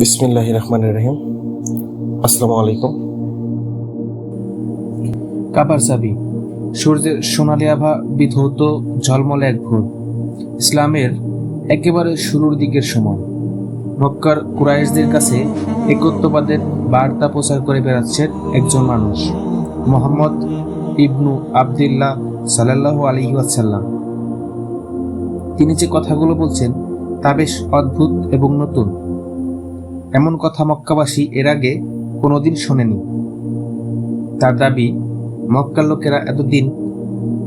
বিসমিল্লাহির রহমানির রহিম। আসসালামু আলাইকুম। কাবার চাবি, সূর্যের সোনালি আভা বিধৌত ঝলমলে এক ভোর। ইসলামের একেবারে শুরুর দিকের সময় মক্কার কুরাইশদের কাছে একত্ববাদের বার্তা প্রচার করে বেড়াচ্ছেন একজন মানুষ, মোহাম্মদ ইবনু আবদুল্লাহ সাল্লাল্লাহু আলাইহি ওয়াসাল্লাম। তিনি যে কথাগুলো বলছেন তা বেশ অদ্ভুত এবং নতুন। এমন কথা মক্কাবাসী এর আগে কোনোদিন শোনেনি। তার দাবি, মক্কার লোকেরা এতদিন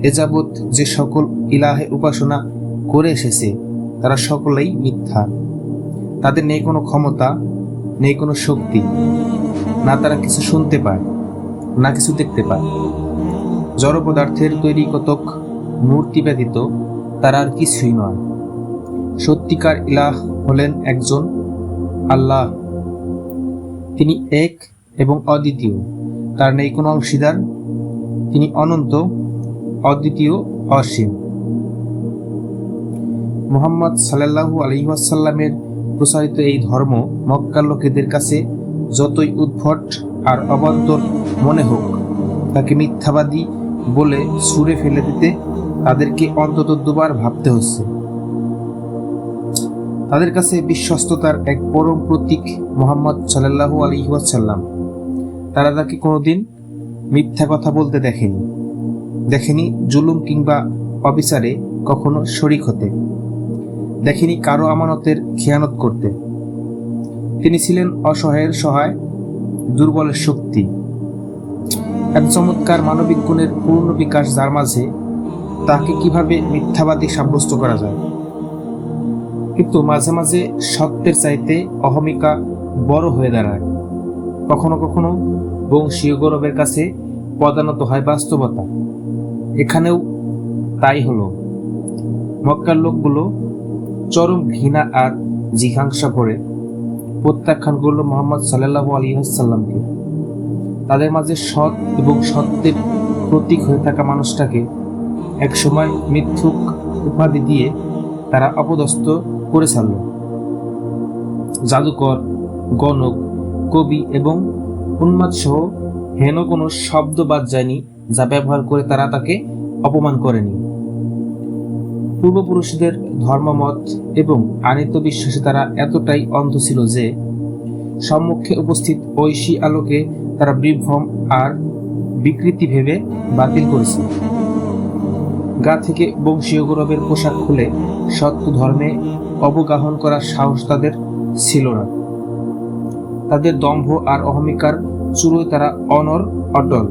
এযাবৎ যে সকল ইলাহে উপাসনা করে এসেছে তারা সকলেই মিথ্যা। তাদের নেই কোনো ক্ষমতা, নেই কোনো শক্তি, না তারা কিছু শুনতে পায়, না কিছু দেখতে পায়। জড় পদার্থের তৈরি কতক মূর্তি ব্যতীত তারা আর কিছুই নয়। সত্যিকার ইলাহ হলেন একজন আল্লাহ। তিনি এক এবং অদ্বিতীয়, তার নেই কোনো অংশীদার। তিনি অনন্ত, অদ্বিতীয়, অসীম। মুহাম্মদ সাল্লাল্লাহু আলাইহি ওয়াসাল্লামের প্রচারিত এই ধর্ম মক্কার লোকেদের কাছে যতই উদ্ভট আর অবান্তর মনে হোক, তাকে মিথ্যাবাদী বলে ছুঁড়ে ফেলে দিতে তাদেরকে অন্তত দুবার ভাবতে হচ্ছে। তাদের কাছে বিশ্বস্ততার এক পরম প্রতীক মুহাম্মদ সাল্লাল্লাহু আলাইহি ওয়াসাল্লাম। তারা তাকে কোনোদিন মিথ্যা কথা বলতে দেখেনি জুলুম কিংবা অবিচারে কখনো শরিক হতে, দেখেনি কারো আমানতের খেয়ানত করতে। তিনি ছিলেন অসহায়ের সহায়, দুর্বলের শক্তি, এক চমৎকার মানবিক গুণের পূর্ণ বিকাশ, যার মাঝে তাকে কিভাবে মিথ্যাবাদী সাব্যস্ত করা যায়। কিন্তু মাঝে মাঝে সত্যের চাইতে অহমিকা বড় হয়ে দাঁড়ায়। কখনো কখনো বংশীয় গৌরবের কাছে পদানত হয় বাস্তবতা। এখানেও তাই হলো। মক্কার লোকগুলো চরম ঘৃণা আর জিঘাংসা করে প্রত্যাখ্যান করল মুহাম্মদ সাল্লাল্লাহু আলাইহি ওয়াসাল্লামকে। তাদের মাঝে সৎ এবং সত্যের প্রতীক হয়ে থাকা মানুষটাকে একসময় মিথ্যুক উপাধি দিয়ে তারা অপদস্থ করে ছাড়ল। জাদুকর, গণক, কবি এবং উন্মাদ সহ হেন কোনো শব্দ বাদ যায়নি যা ব্যবহার করে তারা তাকে অপমান করেনি। পূর্বপুরুষদের ধর্মমত এবং আনিত বিশ্বাসে তারা এতটাই অন্ধ ছিল যে সম্মুখে উপস্থিত ঐশী আলোকে তারা বিভ্রম আর বিকৃতি ভেবে বাতিল করেছে। গা থেকে বংশীয় গৌরবের পোশাক খুলে সত্য ধর্মে অবগাহন করার সাহস তাদের ছিল না। তাদের দম্ভ আর অহমিকার চূড়োয় তারা অটল।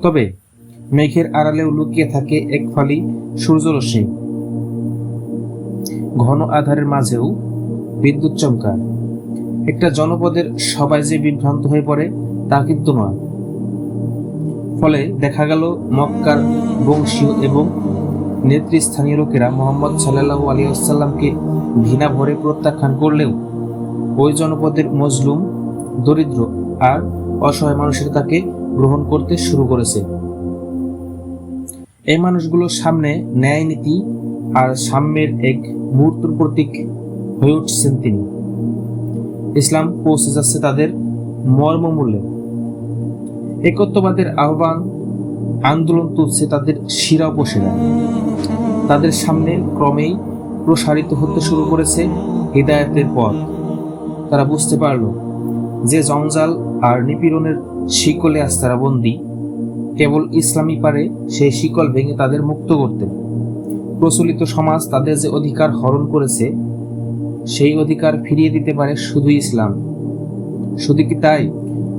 তবে মেঘের আড়ালেও লুকিয়ে থাকে এক ফালি সূর্যরশ্মি। ঘন আধারের মাঝেও বিদ্যুৎ চমকায়। একটা জনপদের সবাই যে বিভ্রান্ত হয়ে পড়ে তা কিন্তু নয়। ফলে দেখা গেল মক্কার বংশীয় এবং নেতৃস্থানীয় লোকেরা মুহাম্মদ সাল্লাল্লাহু আলাইহি ওয়াসাল্লামকে ঘৃণা ভরে প্রত্যাখ্যান করলেও ওই জনপদের মজলুম, দরিদ্র আর অসহায় মানুষের তাকে গ্রহণ করতে শুরু করেছে। এই মানুষগুলোর সামনে ন্যায় নীতি আর সাম্যের এক মূর্তির প্রতীক হয়ে উঠছেন তিনি। ইসলাম পৌঁছে যাচ্ছে তাদের মর্মমূলে। একত্ববাদের আহ্বান, আন্দোলন তুলছে তাদের শিরা উপশিরায়। তাদের সামনে ক্রমেই প্রসারিত হতে শুরু করেছে হিদায়াতের পথ। তারা বুঝতে পারল যে জঞ্জাল আর নিপীড়নের শিকলে আজ তারা বন্দী, কেবল ইসলামই পারে সেই শিকল ভেঙে তাদের মুক্ত করতে। প্রচলিত সমাজ তাদের যে অধিকার হরণ করেছে সেই অধিকার ফিরিয়ে দিতে পারে শুধু ইসলাম। শুধু কি তাই,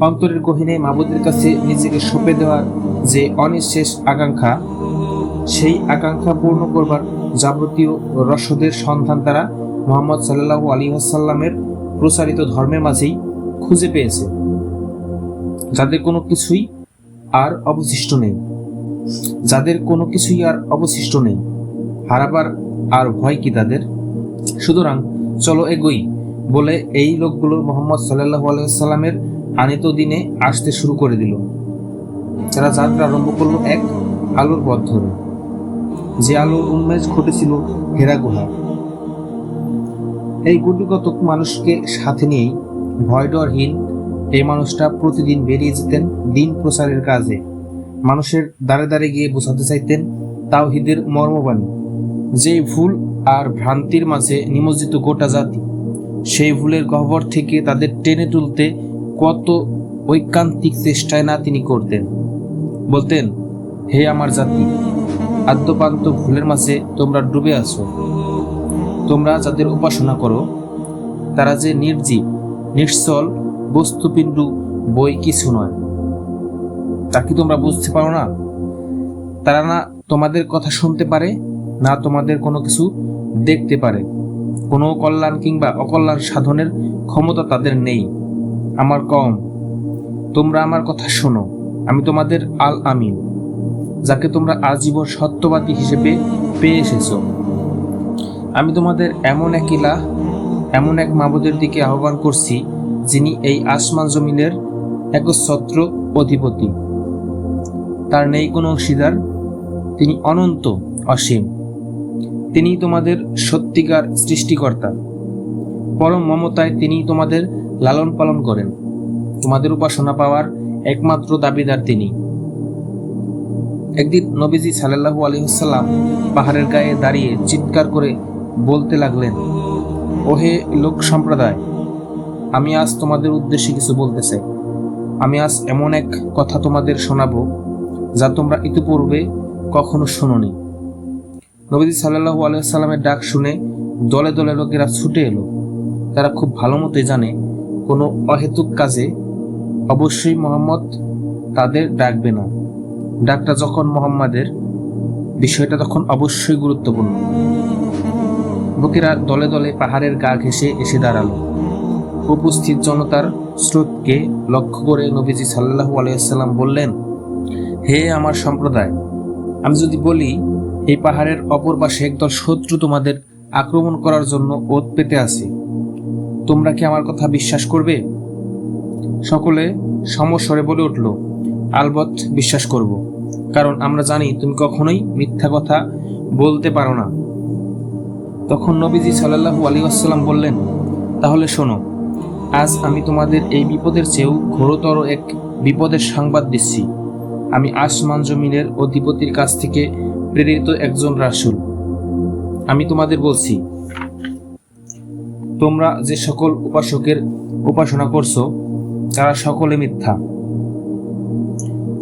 অন্তরের গহীনে মাবুদের কাছে নিজেকে সঁপে দেওয়ার যে অনিঃশেষ আকাঙ্ক্ষা, সেই আকাঙ্ক্ষা পূর্ণ করবার যাবতীয় রসদের সন্ধান তারা মুহাম্মদ সাল্লাল্লাহু আলাইহি ওয়াসাল্লামের প্রচারিত ধর্মের মাঝেই খুঁজে পেয়েছে। যাদের কোনো কিছুই আর অবশিষ্ট নেই, হারাবার আর ভয় কি তাদের? সুতরাং চলো এগোই বলে এই লোকগুলো মুহাম্মদ সাল্লাল্লাহু আলাইহি ওয়াসাল্লামের আনিত দিনে আসতে শুরু করে দিল। তারা যাত্রা আরম্ভ করলো এক আলোর পথ ধরে, যে আলোর উন্মেষ ঘটেছিল হেরা গুহায়। এই গুটিকতক মানুষকে সাথে নিয়েই ভয়ডরহীন এই মানুষটা প্রতিদিন বেরিয়ে যেতেন দিন প্রচারের কাজে। মানুষের দ্বারে দ্বারে গিয়ে বোঝাতে চাইতেন তাওহীদের মর্মবাণী। যেই ভুল আর ভ্রান্তির মাঝে নিমজ্জিত গোটা জাতি, সেই ভুলের গহ্বর থেকে তাদের টেনে তুলতে কত ঐকান্তিক চেষ্টায় না তিনি করতেন। বলতেন, হে আমার জাতি, আদ্যপান্ত ভুলের মাঝে তোমরা ডুবে আছো। তোমরা যাদের উপাসনা করো তারা যে নির্জীব নিশ্চল বস্তুপিণ্ডু, বই কিছু নয়। তা কি তোমরা বুঝতে পারো না? তারা না তোমাদের কথা শুনতে পারে, না তোমাদের কোনো কিছু দেখতে পারে। কোনো কল্যাণ কিংবা অকল্যাণ সাধনের ক্ষমতা তাদের নেই। আমার কওম, তোমরা আমার কথা শোনো। আমি তোমাদের আল আমিন, যাকে তোমরা আজীবন সত্যবাদী হিসেবে পেয়ে এসেছো। আমি তোমাদের এমন এক ইলাহ, এমন এক মাবুদের দিকে আহ্বান করছি, যিনি এই আসমান জমিনের একচ্ছত্র অধিপতি। তার নেই কোনো অংশীদার, তিনি অনন্ত অসীম। তিনি তোমাদের সত্যিকার সৃষ্টিকর্তা। পরম মমতায় তিনি তোমাদের লালন পালন করেন। তোমাদের উপাসনা পাওয়ার একমাত্র দাবিদার তিনি। একদিন নবীজি সাল্লাল্লাহু আলাইহি ওয়াসাল্লাম পাহাড়ের গায়ে দাঁড়িয়ে চিৎকার করে বলতে লাগলেন, ওহে লোক সম্প্রদায়, আমি আজ তোমাদের উদ্দেশ্যে কিছু বলতে চাই। আমি আজ এমন এক কথা তোমাদের শোনাবো যা তোমরা ইতিপূর্বে কখনো শোনোনি। নবীজি সাল্লাল্লাহু আলাইহি ওয়াসাল্লামের ডাক শুনে দলে দলে লোকেরা ছুটে এলো। তারা খুব ভালো মতোই জানে কোনো অহেতুক কাজে অবশ্যই মোহাম্মদ তাদের ডাকবে না। ডাকটা যখন মোহাম্মদের, বিষয়টা তখন অবশ্যই গুরুত্বপূর্ণ। লোকেরা দলে দলে পাহাড়ের গা ঘেঁষে এসে দাঁড়ালো। উপস্থিত জনতার স্রোতকে লক্ষ্য করে নবীজি সাল্লাল্লাহু আলাইহি ওয়াসাল্লাম বললেন, হে আমার সম্প্রদায়, আমি যদি বলি এই পাহাড়ের অপর পাশে একদল শত্রু তোমাদের আক্রমণ করার জন্য ওত পেতে আছে, তোমরা কি আমার কথা বিশ্বাস করবে? সকলে সমস্বরে বলে উঠল, আলবৎ বিশ্বাস করব, কারণ আমরা জানি তুমি কখনোই মিথ্যা কথা বলতে পারো না। তখন নবীজি সাল্লাল্লাহু আলাইহি ওয়াসাল্লাম বললেন, তাহলে শোনো, আজ আমি তোমাদের এই বিপদের চেয়েও ঘোরতর এক বিপদের সংবাদ দিচ্ছি। আমি আসমান জমিনের অধিপতির কাছ থেকে প্রেরিত একজন রাসূল। আমি তোমাদের বলছি, তোমরা যে সকল উপাসকের উপাসনা করছো তারা সকলে মিথ্যা।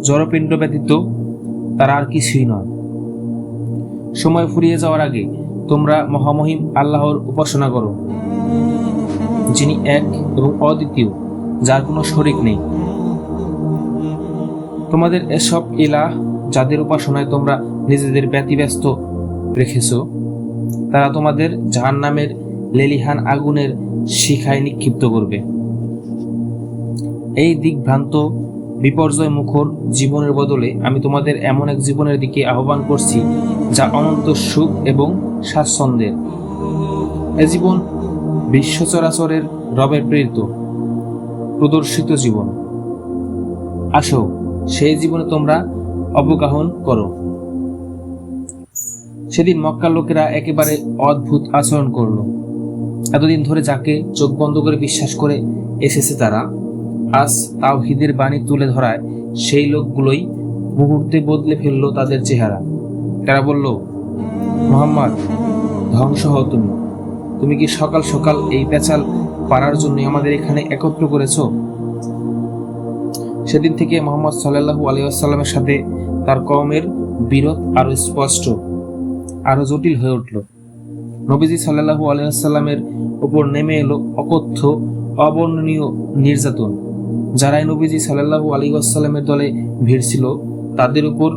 জড়পিণ্ড ব্যতীত তারা আর কিছুই নয়। সময় ফুরিয়ে যাওয়ার আগে তোমরা মহামহিম আল্লাহর উপাসনা করো, যিনি এক এবং অদ্বিতীয়, যার কোনো শরিক নেই। তোমাদের এসব ইলাহ যাদের উপাসনায় তোমরা নিজেদের ব্যতিব্যস্ত রেখেছ, তারা তোমাদের জাহান্নামের লেলিহান আগুনের শিখায় নিক্ষিপ্ত করবে। এই দিকভ্রান্ত বিপর্যয় মুখর জীবনের বদলে আমি তোমাদের এমন এক জীবনের দিকে আহ্বান করছি যা অনন্ত সুখ এবং স্বাচ্ছন্দ্যের। এ জীবন বিশ্ব চরাচরের রবের প্রেরিত প্রদর্শিত জীবন। আসো, সেই জীবনে তোমরা অবগাহন করো। সেদিন মক্কার লোকেরা একেবারে অদ্ভুত আচরণ করল। এতদিন ধরে যাকে চোখ বন্ধ করে বিশ্বাস করে এসেছে তারা, আজ তাওহীদের বাণী তুলে ধরায় সেই লোকগুলোই মুহূর্তে বদলে ফেললো তাদের চেহারা। তারা বলল, মুহাম্মদ, ধ্বংস হও তুমি। তুমি কি সকাল সকাল এই পেঁচাল পাড়ার জন্য আমাদের এখানে একত্র করেছ? সেদিন থেকে মুহাম্মদ সাল্লাল্লাহু আলাইহি ওয়াসাল্লামের সাথে তার কওমের বিরোধ আরো স্পষ্ট, আরো জটিল হয়ে উঠল। নবীজি সাল্লাল্লাহু আলাইহি ওয়াসাল্লামের উপর নেমে এলো অকথ্য অবর্ণনীয় নির্যাতন। যারাই নবীজি সাল্লাল্লাহু আলাইহি ওয়াসাল্লামের দলে ভিড়ছিল, তাদের উপর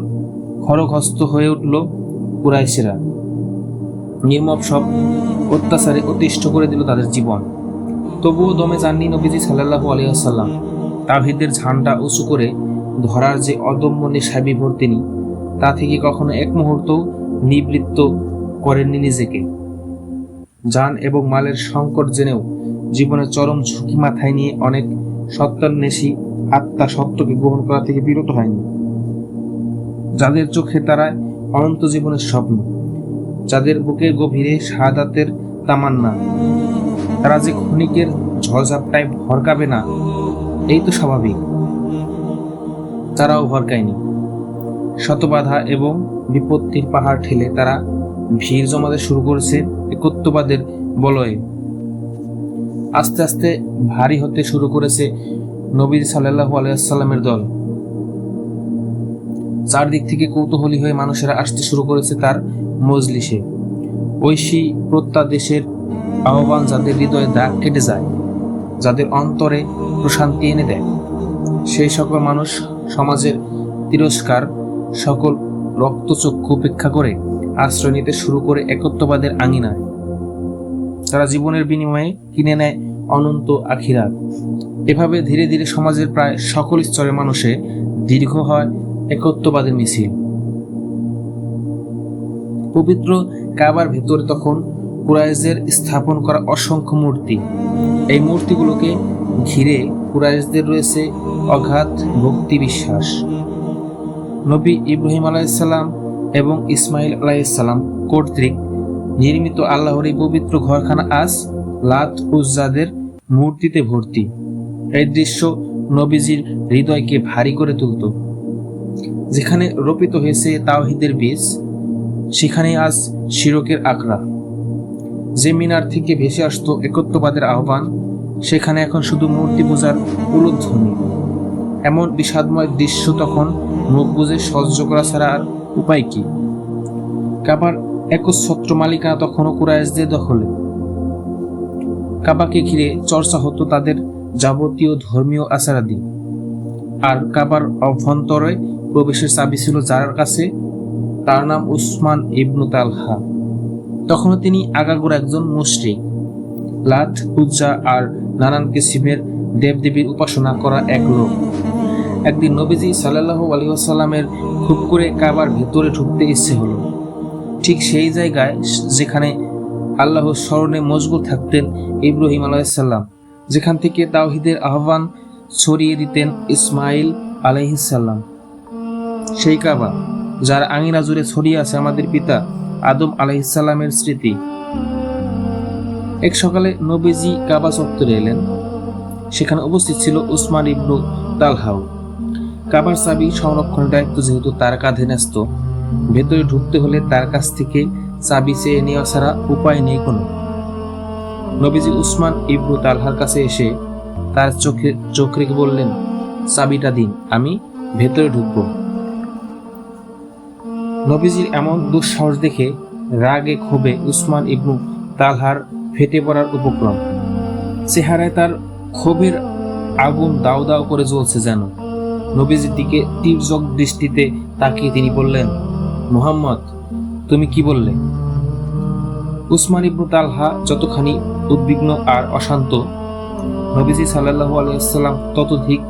খড়গহস্ত হয়ে উঠল কুরাইশেরা। নির্মম সব অত্যাচারে অতিষ্ঠ করে দিল তাদের জীবন। তবুও দমে যাননি নবীজি সাল্লাল্লাহু আলাইহি ওয়াসাল্লাম। তাওহীদের ঝান্ডা উঁচু করে ধরার যে অদম্য নেশায় বিভোর তিনি, তা থেকে কখনো এক মুহূর্ত নিবৃত্ত করেননি নিজেকে। জান এবং মালের সংকট জেনেও জীবনের চরম ঝুঁকি মাথায় নিয়ে অনেক সত্যান্বেষী আত্মা সত্যকে গ্রহণ করা থেকে বিরত হয়নি। যাদের চোখে তারায় অনন্ত জীবনের স্বপ্ন, যাদের বুকের গভীরে শাহাদাতের তামান্না, তারা যে ক্ষণিকের ঝড়ঝাপটায় ভরকাবে না, এই তো স্বাভাবিক। তারাও ভরকায়নি। শত বাধা এবং বিপত্তির পাহাড় ঠেলে তারা ভিড় জমাতে শুরু করেছে একত্ববাদের বলয়ে। আস্তে আস্তে ভারী হতে শুরু করেছে নবী সাল্লাল্লাহু আলাইহি ওয়াসাল্লামের দল। চারদিক থেকে কৌতূহলী হয়ে মানুষেরা আসতে শুরু করেছে তার মজলিসে। ঐশী প্রত্যাদেশের আহ্বান যাদের হৃদয়ে দাগ কেটে যায়, যাদের অন্তরে প্রশান্তি এনে দেয়, সেই সকল মানুষ সমাজের তিরস্কার, সকল রক্তচক্ষু উপেক্ষা করে আশ্রয় নিতে শুরু করে একত্ববাদের আঙিনায়। তারা জীবনের বিনিময়ে কিনে নেয় অনন্ত আখিরাত। এভাবে ধীরে ধীরে সমাজের প্রায় সকল স্তরের মানুষে দীর্ঘ হয় একত্ববাদের মিছিল। পবিত্র কাবার ভেতরে তখন কুরাইশদের স্থাপন করা অসংখ্য মূর্তি। এই মূর্তিগুলোকে ঘিরে কুরাইশদের রয়েছে অগাধ ভক্তি বিশ্বাস। নবী ইব্রাহিম আলাইহিসসালাম এবং ইসমাইল আলাইহিসসালাম কর্তৃক নির্মিত আল্লাহর এই পবিত্র ঘরখানা আজ লাত উজ্জাদের মূর্তিতে ভর্তি। এই দৃশ্য নবীজির হৃদয়কে ভারী করে তুলত। যেখানে রোপিত হয়েছে তাওহীদের বীজ, সেখানে আজ শিরকের আকড়া। যে মিনার থেকে ভেসে আসতো একত্ববাদের আহ্বান, সেখানে এখন শুধু মূর্তি পূজার উলুধ্বনি। এমন বিষাদময় দৃশ্য তখন মুখ বুজে সহ্য করা ছাড়া আর উপায় কি? কাবার একচ্ছত্র মালিকানা তখনও কুরাইশদের দখলে। কাবাকে ঘিরে চর্চা হতো তাদের যাবতীয় ধর্মীয় আচারাদি। আর কাবার অভ্যন্তরে প্রবেশের চাবি ছিল যার কাছে, তার নাম উসমান ইবনু তালহা। তখনও তিনি আগাগোড়া একজন মুশরিক। লাত, উজ্জা আর নানান কিসিমের দেবদেবীর উপাসনা করা এক লোক। একদিন নবীজি সাল্লাল্লাহু আলাইহি ওয়াসাল্লামের খুব করে কাবার ভেতরে ঢুকতে ইচ্ছে হলো। ঠিক সেই জায়গায় যেখানে আল্লাহর স্মরণে মশগুল থাকতেন ইব্রাহিম আলাইহিসসালাম, যেখান থেকে তাওহীদের আহ্বান ছড়িয়ে দিতেন ইসমাইল আলাইহিসসালাম। সেই কাবা যার আঙিনা জুড়ে ছড়িয়ে আছে আমাদের পিতা আদম আলাইহিসসালামের স্মৃতি। এক সকালে নবীজি কাবা চত্বরে এলেন। সেখানে উপস্থিত ছিল উসমান ইবনু তালহাও। কাবার চাবি সংরক্ষণের দায়িত্ব যেহেতু তার কাঁধে ন্যস্ত, ভেতরে ঢুকতে হলে তার কাছ থেকে চাবি চেয়ে নেওয়া ছাড়া উপায় নেই কোনো। নবীজি উসমান ইবনু তালহার কাছে এসে তার চোখ রেখে বললেন, চাবিটা দিন, আমি ভেতরে ঢুকবো। নবীজির এমন দুঃসাহস দেখে রাগে ক্ষোভে উসমান ইবনু তালহার ফেটে পড়ার উপক্রম। চেহারায় তার ক্ষোভের আগুন দাউ দাউ করে জ্বলছে যেন। নবীজির দিকে তীর্যক দৃষ্টিতে তাকিয়ে তিনি বললেন, মুহাম্মদ, তুমি কি বললে? উসমান ইবনু তালহা যতখানি উদ্বিগ্ন আর অশান্ত, নবীজি সাল্লাল্লাহু আলাইহি ওয়াসাল্লাম ততোধিক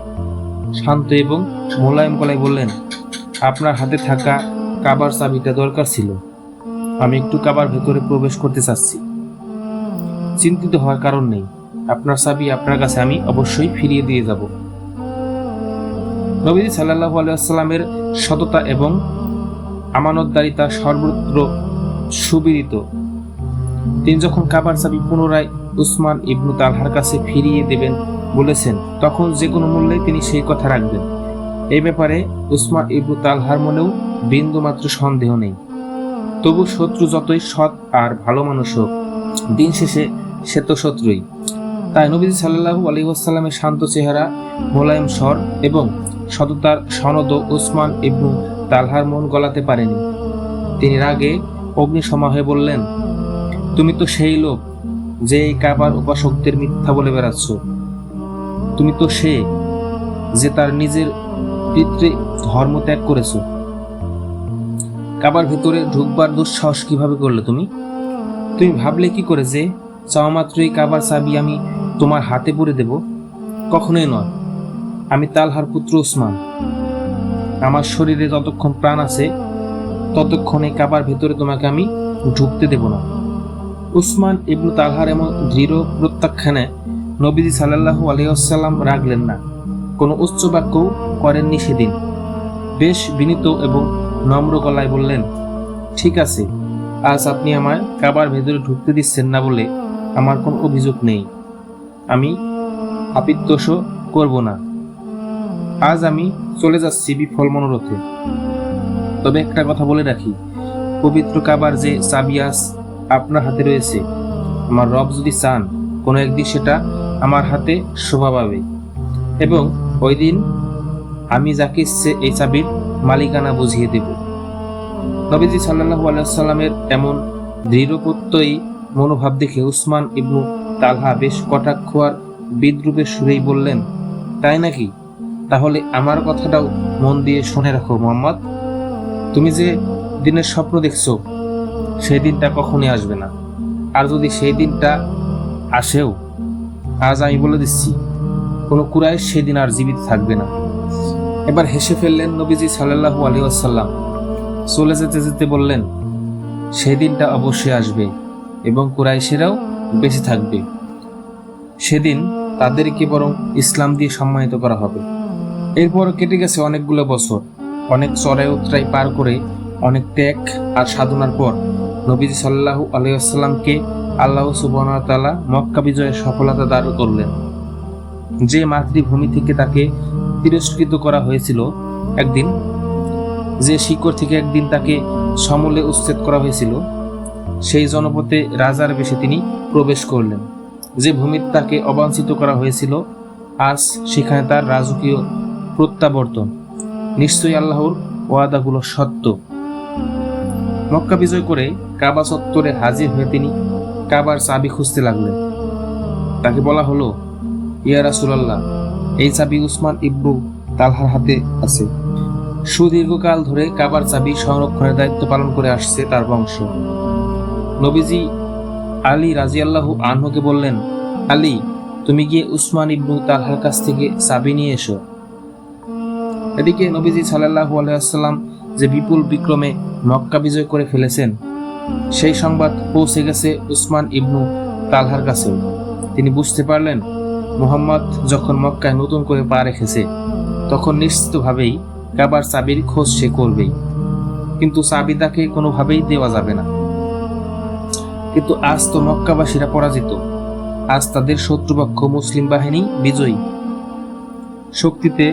শান্ত এবং মোলায়েম গলায় বললেন, আপনার হাতে থাকা কাবার চাবিটা দরকার ছিল। আমি একটু কাবার ভেতরে প্রবেশ করতে চাচ্ছি। চিন্তিত হওয়ার কারণ নেই, আপনার চাবি আপনার কাছে আমি অবশ্যই ফিরিয়ে দিয়ে যাব। নবীজি সাল্লাল্লাহু আলাইহি ওয়াসাল্লামের সততা এবং আমানতদারিতা সর্বত্র সুবিদিত। তিনি যখন কাবার চাবি পুনরায় উসমান ইবনু তালহার কাছে ফিরিয়ে দেবেন বলেছেন, তখন যে কোনো মূল্যে তিনি সেই কথা রাখবেন। এই ব্যাপারে উসমান ইবনু তালহার মনেও বিন্দুমাত্র সন্দেহ নেই। তবু শত্রু যতই সৎ আর ভালো মানুষ হোক, দিন শেষে সে তো শত্রুই। তাই নবীজি সাল্লাল্লাহু আলাইহি ওয়াসাল্লামের শান্ত চেহারা, মোলায়েম স্বর এবং সততার সনদ উসমান ইবনু তালহার মন গলাতে পারেনি। তিনি রাগে অগ্নিসমা হয়ে বললেন, তুমি তো সেই লোক যে এই কাবার উপাসকদের মিথ্যা বলে বেড়াচ্ছ। তুমি তো সে যে তার নিজের পিতৃ ধর্ম ত্যাগ করেছ। কাবার ভেতরে ঢুকবার দুঃসাহস কিভাবে করলে তুমি? তুমি ভাবলে কি করে যে চাওয়া মাত্রই কাবার চাবি আমি তোমার হাতে পুরে দেব? কখনোই নয়। আমি তালহার পুত্র উসমান। আমার শরীরে যতক্ষণ প্রাণ আছে ততক্ষণে কাবার ভেতরে তোমাকে আমি ঢুকতে দেব না। উসমান ইবনু তালহার এমন দৃঢ় প্রত্যাখ্যানে নবীজি সাল্লাল্লাহু আলাইহি ওয়াসাল্লাম রাগলেন না, কোনো উচ্চ বাক্যও করেননি সেদিন। বেশ বিনীত এবং নম্র গলায় বললেন, ঠিক আছে, আজ আপনি আমায় কাবার ভেতরে ঢুকতে দিচ্ছেন না বলে আমার কোনো অভিযোগ নেই, আমি আপিত্তোষও করব না। আজ আমি চলে যাচ্ছি বিফল মনোরথে। তবে একটা কথা বলে রাখি, পবিত্র কাবার যে চাবি আজ আপনার হাতে রয়েছে, আমার রব যদি চান কোনো একদিন সেটা আমার হাতে শোভা পাবে, এবং ওই দিন আমি যাকে ইচ্ছে এই চাবির মালিকানা বুঝিয়ে দেব। নবীজি সাল্লাল্লাহু আলাইহি ওয়াসাল্লামের এমন দৃঢ়প্রত্যয়ী মনোভাব দেখে উসমান ইবনু তালহা বেশ কটাক্ষ আর বিদ্রুপের সুরেই বললেন, তাই নাকি? তাহলে আমার কথাটাও মন দিয়ে শুনে রাখো মোহাম্মদ। তুমি যে দিনের স্বপ্ন দেখছো সেই দিনটা কখনই আসবে না, আর যদি সেই দিনটা আসেও, আজ আমি বলে দিচ্ছি কোনো কুরাইশ সেদিন আর জীবিত থাকবে না। এবার হেসে ফেললেন নবীজি সাল্লাল্লাহু আলাইহি ওয়াসাল্লাম। চলে যেতে যেতে বললেন, সেই দিনটা অবশ্যই আসবে এবং কুরাইশেরাও বেঁচে থাকবে। সেদিন তাদেরকে বরং ইসলাম দিয়ে সম্মানিত করা হবে। এরপর কেটে গেছে অনেকগুলো বছর। অনেক চড়াই উতরাই পার করে, অনেক ত্যাগ আর সাধনার পর নবীজি সাল্লাল্লাহু আলাইহি ওয়াসাল্লামকে আল্লাহ সুবহানাহু ওয়া তাআলা মক্কা বিজয়ের সফলতা দান করলেন। যে মাতৃভূমি থেকে তাকে তিরস্কৃত করা হয়েছিল একদিন, যে শিকড় থেকে একদিন তাকে সমূলে উচ্ছেদ করা হয়েছিল, সেই জনপথে রাজার বেশে তিনি প্রবেশ করলেন। যে ভূমিতে তাকে অবাঞ্ছিত করা হয়েছিল, আজ সেখানে তার রাজকীয় প্রত্যাবর্তন। নিশ্চয়ই আল্লাহর ওয়াদাগুলো সত্য। মক্কা বিজয় করে কাবা চত্বরে হাজির হয়ে তিনি কাবার চাবি খুঁজতে লাগলেন। তাকে বলা হলো, ইয়া রাসূলুল্লাহ, এই চাবি উসমান ইবনু তালহার হাতে আছে। সুদীর্ঘকাল ধরে কাবার চাবি সংরক্ষণের দায়িত্ব পালন করে আসছে তার বংশ। নবীজি আলী রাদিয়াল্লাহু আনহুকে বললেন, আলী, তুমি গিয়ে উসমান ইবনু তালহার কাছ থেকে চাবি নিয়ে এসো। এদিকে নবীজি সাল্লাল্লাহু আলাইহি ওয়াসাল্লাম যে বিপুল বিক্রমে মক্কা বিজয় করে ফেলেছেন, সেই সংবাদ পৌঁছে গেছে উসমান ইবনু তালহার কাছে। তিনি বুঝতে পারলেন, মুহাম্মদ যখন মক্কায় নতুন করে পা রেখেছে, তখন নিশ্চিতভাবেই কাবার চাবির খোঁজ সে করবেই, কিন্তু চাবি তাকে কোনোভাবেই দেওয়া যাবে না। কিন্তু আজ তো মক্কাবাসীরা পরাজিত, আজ তাদের শত্রুপক্ষ মুসলিম বাহিনী বিজয়ী। শক্তিতে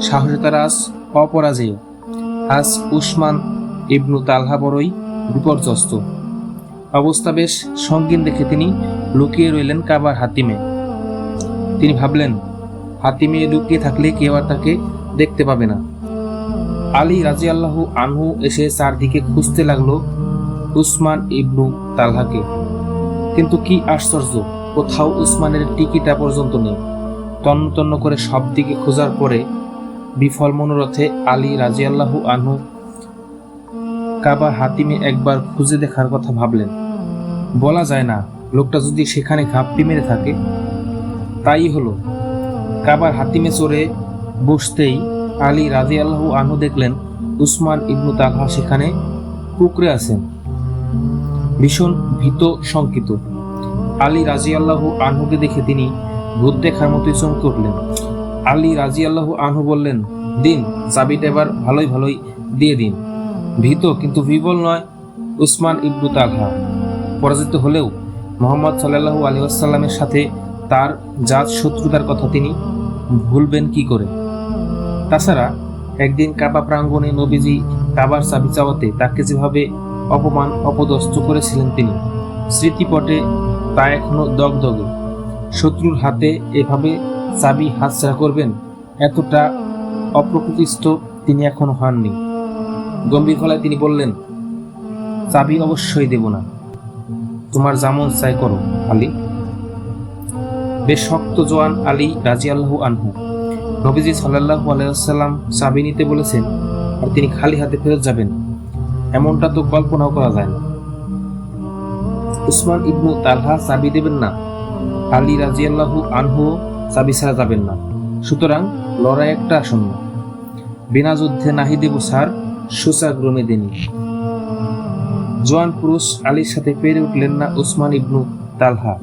সাহসে তারা আজ অপরাজেয়। আজ উসমান ইবনু তালহা বড়ই বিপর্যস্ত। অবস্থা বেশ সঙ্গীন দেখে তিনি লুকিয়ে রইলেন কাবার হাতিমে। তিনি ভাবলেন, হাতিমে লুকিয়ে থাকলে কেউ আর তাকে দেখতে পাবে না। আলী রাদিয়াল্লাহু আনহু এসে চারদিকে খুঁজতে লাগলো উসমান ইবনু তালহাকে, কিন্তু কি আশ্চর্য, কোথাও উসমানের টিকিটা পর্যন্ত নেই। তন্ন তন্ন করে সব দিকে খোঁজার পরে বিফল মনোরথে আলী রাদিয়াল্লাহু আনহু কাবা হাতিমে একবার খুঁজে দেখার কথা ভাবলেন। বলা যায় না, লোকটা যদি সেখানে ঘাপটি মেরে থাকে। তাই হলো। কাবার হাতিমে চড়ে বসতেই আলী রাদিয়াল্লাহু আনহু দেখলেন উসমান ইবনু তালহা সেখানে কুঁকড়ে আছেন, ভীষণ ভীত শঙ্কিত। আলী রাদিয়াল্লাহু আনহুকে দেখে তিনি ভূত দেখার মতোই চমকে উঠলেন। আলী রাদিয়াল্লাহু আনহু বললেন, দিন, চাবিটা এবার ভালোই ভালোই দিয়ে দিন। ভীত কিন্তু বিবল নয় উসমান ইবনু তালহা। পরাজিত হলেও মুহাম্মদ সাল্লাল্লাহু আলাইহি ওয়াসাল্লামের সাথে তার জাত শত্রুতার কথা তিনি ভুলবেন কি করে? তাছাড়া একদিন কাবা প্রাঙ্গণে নবীজি কাবার চাবি চাওয়াতে তাকে যেভাবে অপমান অপদস্থ করেছিলেন, তিনি স্মৃতিপটে তা এখনো দগদগে। শত্রুর হাতে এভাবে চাবি হাতছাড়া করবেন, এতটা অপ্রকৃতিস্থ তিনি এখনো হননি। গম্ভীর গলায় তিনি বললেন, চাবি অবশ্যই দেব না, তোমার যেমন চাই করো আলী। বেশ শক্ত জোয়ান আলী রাদিয়াল্লাহু আনহু। নবীজি সাল্লাল্লাহু আলাইহি ওয়াসাল্লাম চাবি নিতে বলেছেন আর তিনি খালি হাতে ফেরত যাবেন, এমনটা তো কল্পনাও করা যায় না। উসমান ইবনু তালহা চাবি দেবেন না, আলী রাদিয়াল্লাহু আনহু চাবি ছাড়া যাবেন না। সুতরাং লড়াই একটা আসন্ন। বিনা যুদ্ধে নাহি দেব সার, সুচাগ্রমে দেনি। জোয়ান পুরুষ আলীর সাথে পেরে উঠলেন না উসমান ইবনু তালহা।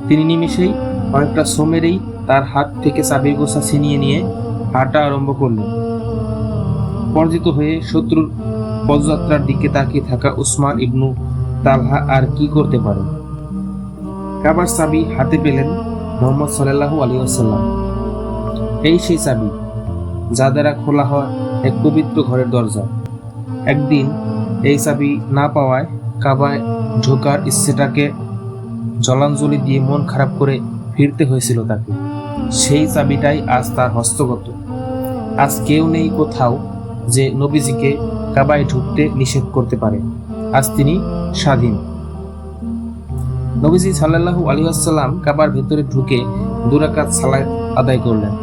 তিনি নিমেষেই অনেকটা সোমেরেই তার হাত থেকে চাবির গোছা ছিনিয়ে নিয়ে হাঁটা আরম্ভ করলেন। পরাজিত হয়ে শত্রুর পদযাত্রার দিকে তাকিয়ে থাকা উসমান ইবনু তালহা আর কি করতে পারে? কাবার চাবি হাতে পেলেন মুহাম্মদ সাল্লাল্লাহু আলাইহি ওয়াসাল্লাম। এই সেই চাবি যা দ্বারা খোলা হয় এক পবিত্র ঘরের দরজা। একদিন এই চাবি না পাওয়ায় কাবায় ঢোকার ইচ্ছেটাকে জলাঞ্জলি দিয়ে মন খারাপ করে ফিরতে হয়েছিল তাকে। সেই চাবিটাই আজ তার হস্তগত। আজ কেউ নেই কোথাও যে নবীজিকে কাবায় ঢুকতে নিষেধ করতে পারে। আজ তিনি স্বাধীন। নবীজি সাল্লাল্লাহু আলাইহি ওয়াসাল্লাম কাবার ভেতরে ঢুকে 2 রাকাত সালাত আদায় করলেন।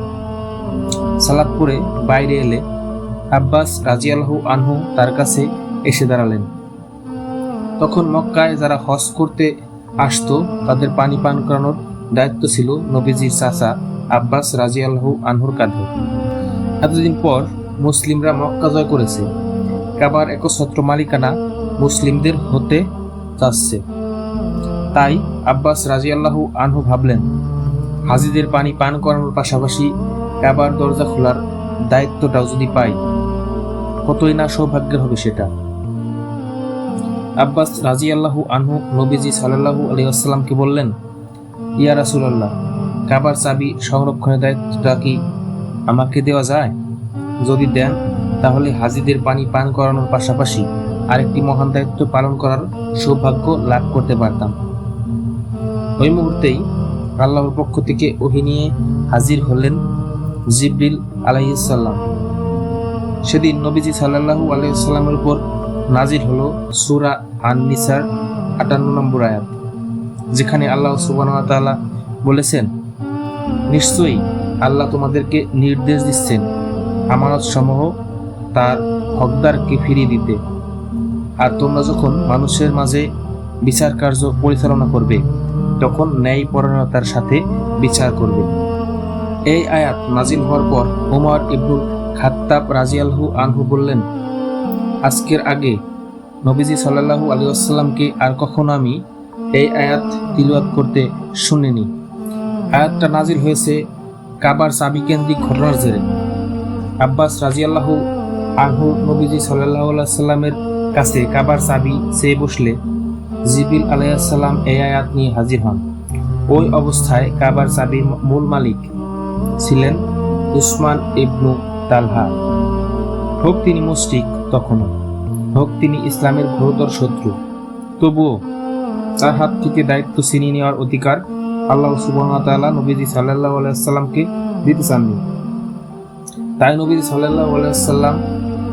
সালাত পড়ে বাইরে এলে আব্বাস রাদিয়াল্লাহু আনহু তার কাছে এসে দাঁড়ালেন। তখন মক্কায় যারা হজ করতে আসতো তাদের পানি পান করানোর দায়িত্ব ছিল নবীজির চাচা আব্বাস রাদিয়াল্লাহু আনহুর কাঁধে। এতদিন পর মুসলিমরা মক্কা জয় করেছে, কাবার একচ্ছত্র মালিকানা মুসলিমদের হতে যাচ্ছে। তাই আব্বাস রাদিয়াল্লাহু আনহু ভাবলেন, হাজিদের পানি পান করানোর পাশাপাশি কাবার দরজা খোলার দায়িত্বটাও যদি পাই কতই না সৌভাগ্যের হবে সেটা। আব্বাস রাদিয়াল্লাহু আনহু নবীজি সাল্লাল্লাহু আলাইহি ওয়াসাল্লামকে বললেন, ইয়া রাসূলুল্লাহ, কাবার চাবি সংরক্ষণের দায়িত্বটা কি আমাকে দেওয়া যায়? যদি দেন তাহলে হাজিদের পানি পান করানোর পাশাপাশি আরেকটি মহান দায়িত্ব পালন করার সৌভাগ্য লাভ করতে পারতাম। ওই মুহূর্তেই আল্লাহর পক্ষ থেকে ওহী নিয়ে হাজির হলেন জিবরিল আলাইহিস সালাম। সেদিন নবীজি সাল্লাল্লাহু আলাইহি ওয়াসাল্লামের উপর নাজিল হলো সূরা আন-নিসার 58 নম্বর আয়াত, যেখানে আল্লাহ সুবহানাহু ওয়া তাআলা বলেছেন, নিশ্চয়ই আল্লাহ তোমাদেরকে নির্দেশ দিচ্ছেন আমানত সমূহ তার হকদারকে ফিরিয়ে দিতে, আর তোমরা যখন মানুষের মাঝে বিচার কার্য পরিচালনা করবে তখন ন্যায় পরায়ণতার সাথে বিচার করবে। এই আয়াত নাজিল হওয়ার পর ওমর ইবনুল খাত্তাব রাদিয়াল্লাহু আনহু বললেন, আজকের আগে নবীজি সাল্লাল্লাহু আলাইহি ওয়াসাল্লামকে আর কখনো আমি এই আয়াত তিলাওয়াত করতে শুনিনি। আয়াতটা নাজিল হয়েছে কাবার চাবি কেন্দ্রিক ঘটনার জেরে। আব্বাস রাদিয়াল্লাহু আনহু নবীজি সাল্লাল্লাহু আলাইহি ওয়াসাল্লামের কাছে কাবার চাবি চেয়ে বসলে জিবরিল আলাইহিস সালাম এই আয়াত নিয়ে হাজির হন। ওই অবস্থায় কাবার চাবির মূল মালিক ছিলেন উসমান ইবনু তালহা। হোক তিনি মুশরিক তখনও, হোক তিনি ইসলামের ঘোরতর শত্রু, তবুও তার হাত থেকে দায়িত্ব ছিনিয়ে নেওয়ার অধিকার আল্লাহ সুবহানাহু ওয়া তাআলা নবীজি সাল্লাল্লাহু আলাইহি ওয়াসাল্লামকে দিতে চাননি। তাই নবীজি সাল্লাল্লাহু আলাইহি ওয়াসাল্লাম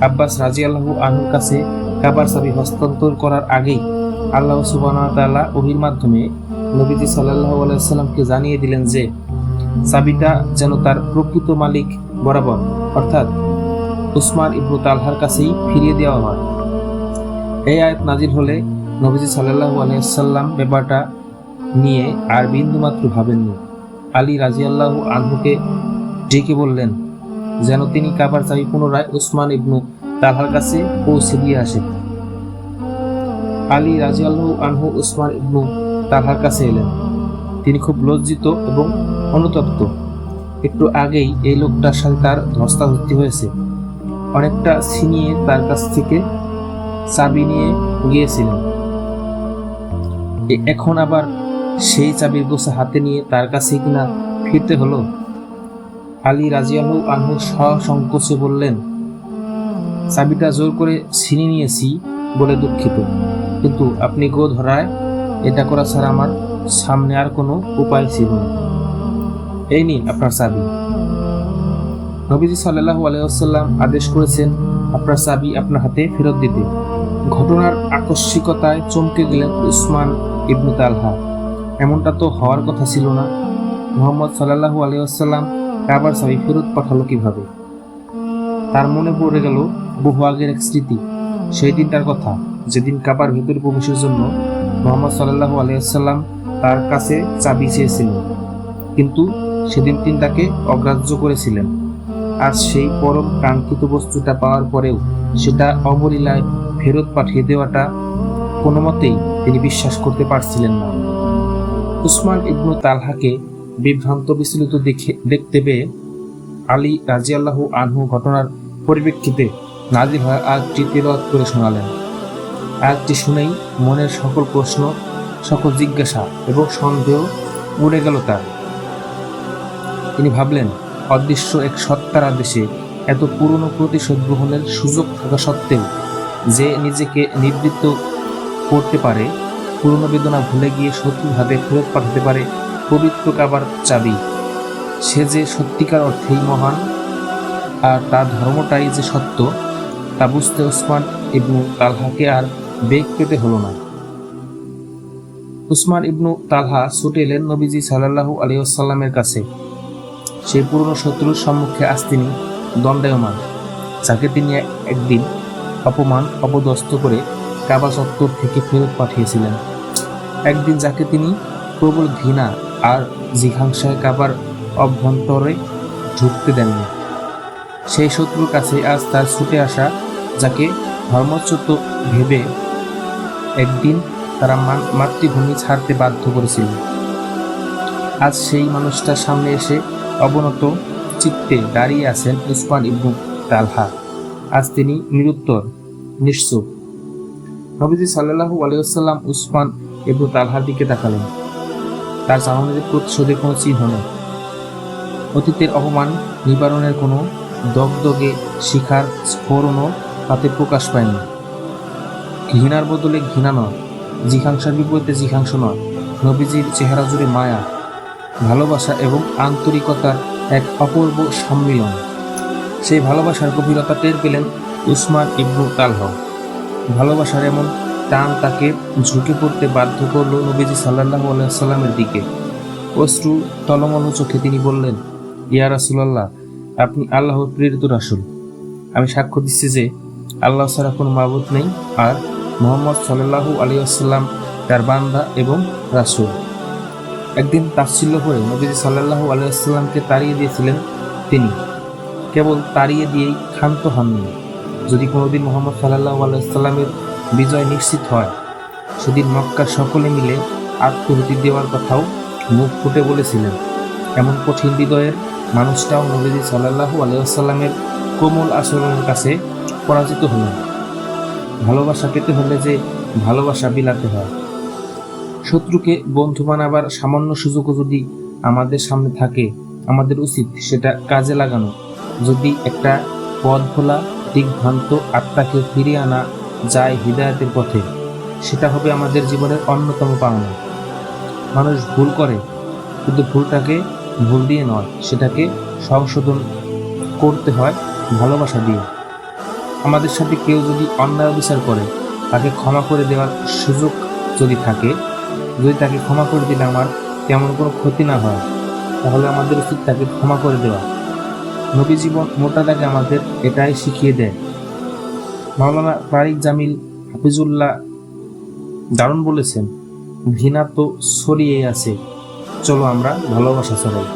আব্বাস রাদিয়াল্লাহু আনহুর কাছে কাবার চাবি হস্তান্তর করার আগেই আল্লাহ সুবহানাহু ওয়া তাআলা ওহীর মাধ্যমে নবীজি সাল্লাল্লাহু আলাইহি ওয়াসাল্লামকে জানিয়ে দিলেন যে চাবিটা যেন তার প্রকৃত মালিক বরাবর অর্থাৎ উসমান ইবনু তালহার কাছেই ফিরিয়ে দেওয়া হয়। এই আয়াত নাজিল হলে নবীজি সাল্লাল্লাহু আলাইহি ওয়াসাল্লাম ব্যাপারটা নিয়ে আর বিন্দুমাত্র ভাবেননি। আলী রাদিয়াল্লাহু আনহুকে ডেকে বললেন যেন তিনি কাবার চাবি পুনরায় উসমান ইবনু তালহার কাছে পৌঁছে দিয়ে আসেন। আলী রাদিয়াল্লাহু আনহু উসমান ইবনু তালহার কাছে এলেন। তিনি খুব লজ্জিত এবং অনুতপ্ত। একটু আগেই এই লোকটার সাথে তার ধস্তাধস্তি হয়েছে, অনেকটা ছিনিয়ে তার কাছ থেকে চাবি নিয়ে গিয়েছিলেন। এখন আবার সেই চাবির গোছা হাতে নিয়ে তার কাছে কিনা ফিরতে হলো। আলী রাদিয়াল্লাহু আনহু সসংকোচে বললেন, চাবিটা জোর করে ছিনিয়ে নিয়েছি বলে দুঃখিত, কিন্তু আপনি গো ধরায় এটা করা ছাড়া আমার সামনে আর কোনো উপায় ছিল না। এই নিন আপনার চাবি। নবীজি সাল্লাল্লাহু আলাইহি ওয়াসাল্লাম আদেশ করেছেন আপনার চাবি আপনার হাতে ফেরত দিতে। ঘটনার আকস্মিকতায় চমকে গেলেন উসমান ইবনু তালহা। এমনটা তো হওয়ার কথা ছিল না। মুহাম্মদ সাল্লাল্লাহু আলাইহি ওয়াসাল্লাম কাবার চাবি ফেরত পাঠালো কিভাবে? তার মনে পড়ে গেল বহু আগের এক স্মৃতি, সেই দিনটার কথা যেদিন কাবার ভেতরে প্রবেশের জন্য মুহাম্মদ সাল্লাল্লাহু আলাইহি ওয়াসাল্লাম তার কাছে চাবি চেয়েছিলেন, কিন্তু সেদিন তিনি তাকে অগ্রাহ্য করেছিলেন। আজ সেই পরম কাঙ্ক্ষিত বস্তুটা পাওয়ার পরেও সেটা অবলীলায় ফেরত পাঠিয়ে দেওয়াটা কোনো মতেই তিনি বিশ্বাস করতে পারছিলেন না। উসমান ইবনু তালহাকে বিভ্রান্ত বিচলিত দেখতে পেয়ে আলী রাদিয়াল্লাহু আনহু ঘটনার পরিপ্রেক্ষিতে নাজিল হওয়া আয়াতটি তিলাওয়াত করে শোনালেন। আয়াতটি শুনেই মনের সকল প্রশ্ন সকল জিজ্ঞাসা এবং সন্দেহ উড়ে গেল তার। তিনি ভাবলেন, অদৃশ্য এক সত্তার আদেশে এত পুরনো প্রতিশোধ গ্রহণের সুযোগ থাকা সত্ত্বেও যে নিজেকে নিবৃত্ত করতে পারে, পুরনো বেদনা ভুলে গিয়ে শত্রুর হাতে ফেরত পাঠাতে পারে পবিত্র কাবার চাবি, সে যে সত্যিকার অর্থেই মহান, আর তার ধর্মটাই যে সত্য, তা বুঝতে উসমান ইবনু তালহাকে আর বেগ পেতে হলো না। উসমান ইবনু তালহা ছুটে এলেন নবীজি সাল্লাল্লাহু আলাইহি ওয়াসাল্লামের কাছে। সেই পুরনো শত্রুর সম্মুখে আজ তিনি দণ্ডায়মান, যাকে তিনি একদিন অপমান অপদস্থ করে কাবা চত্বর থেকে ফেরত পাঠিয়েছিলেন, একদিন যাকে তিনি প্রবল ঘৃণা আর জিঘাংসায় কাবার অভ্যন্তরে ঢুকতে দেননি। সেই শত্রুর কাছে আজ তার ছুটে আসা, যাকে ধর্মচ্যুত ভেবে একদিন তারা মাতৃভূমি ছাড়তে বাধ্য করেছিল, আজ সেই মানুষটার সামনে এসে অবনত চিত্তে দাঁড়িয়ে আছেন উসমান ইবনু তালহা। আজ তিনি নিরুত্তর, নিশ্চুপ। নবীজি সাল্লাল্লাহু আলাইহি ওয়াসাল্লাম উসমান ইবনু তালহার দিকে তাকালেন। তার চাহনিতে প্রতিশোধের কোনো চিহ্ন নেই, অতীতের অপমান নিবারণের কোনো দগদগে শিখার স্ফোরণও তাতে প্রকাশ পায়নি। ঘৃণার বদলে ঘৃণা নয়, জিঘাংসার বিপরীতে জিঘাংসা নয়, নবীজির চেহারা জুড়ে মায়া, ভালোবাসা এবং আন্তরিকতার এক অপূর্ব সম্মিলন। সেই ভালোবাসার গভীরতা টের পেলেন উসমান ইবনু তালহা। ভালোবাসার এমন টান তাকে ঝুঁকে পড়তে বাধ্য করল নবীজি সাল্লাল্লাহু আলাইহি ওয়াসাল্লামের দিকে। অশ্রু টলমল চোখে তিনি বললেন, ইয়া রাসূলুল্লাহ, আপনি আল্লাহর প্রেরিত রাসূল। আমি সাক্ষ্য দিচ্ছি যে আল্লাহ ছাড়া কোনো মাবুদ নেই, আর মুহাম্মদ সাল্লাল্লাহু আলাইহি ওয়াসাল্লাম তার বান্দা এবং রাসূল। একদিন তাচ্ছিল্য করে নবীজি সাল্লাল্লাহু আলাইহি ওয়াসাল্লামকে তাড়িয়ে দিয়েছিলেন তিনি। কেবল তাড়িয়ে দিয়েই ক্ষান্ত হননি। যদি কোনোদিন মুহাম্মদ সাল্লাল্লাহু আলাইহি ওয়াসাল্লামের বিজয় নিশ্চিত হয়, সেদিন মক্কার সকলে মিলে আত্মহুতি দেওয়ার কথাও মুখ ফুটে বলেছিলেন। এমন কঠিন হৃদয়ের মানুষটাও নবীজি সাল্লাল্লাহু আলাইহি ওয়াসাল্লামের কোমল আচরণের কাছে পরাজিত হলেন। ভালোবাসা পেতে হলে যে ভালোবাসা বিলাতে হয়। শত্রুকে বন্ধু বানাবার সামান্য সুযোগও যদি আমাদের সামনে থাকে, আমাদের উচিত সেটা কাজে লাগানো। যদি একটা পথ ভোলা দিকভ্রান্ত আত্মাকে ফিরিয়ে আনা যায় হিদায়াতের পথে, সেটা হবে আমাদের জীবনের অন্যতম পাওনা। মানুষ ভুল করে, কিন্তু ভুলটাকে ভুল দিয়ে নয়, সেটাকে সংশোধন করতে হয় ভালোবাসা দিয়ে। আমাদের সাথে কেউ যদি অন্যায় বিচার করে, তাকে ক্ষমা করে দেওয়ার সুযোগ যদি থাকে, যদি তাকে ক্ষমা করে দিলে আমার তেমন কোনো ক্ষতি না হয়, তাহলে আমাদের উচিত তাকে ক্ষমা করে দেওয়া। নবী জীবন মোটা দাগে আমাদের এটাই শিখিয়ে দেয়। মাওলানা তারিক জামিল হাফিজুল্লাহ দারুণ বলেছেন, ঘৃণা তো ছড়িয়ে আছে, চলো আমরা ভালোবাসা ছড়াই।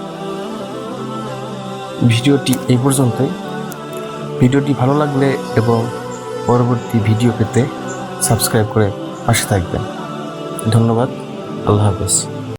ভিডিওটি এই পর্যন্তই। ভিডিওটি ভালো লাগলে এবং পরবর্তী ভিডিও পেতে সাবস্ক্রাইব করে পাশে থাকবেন। ধন্যবাদ। আল্লাহ হাফেজ।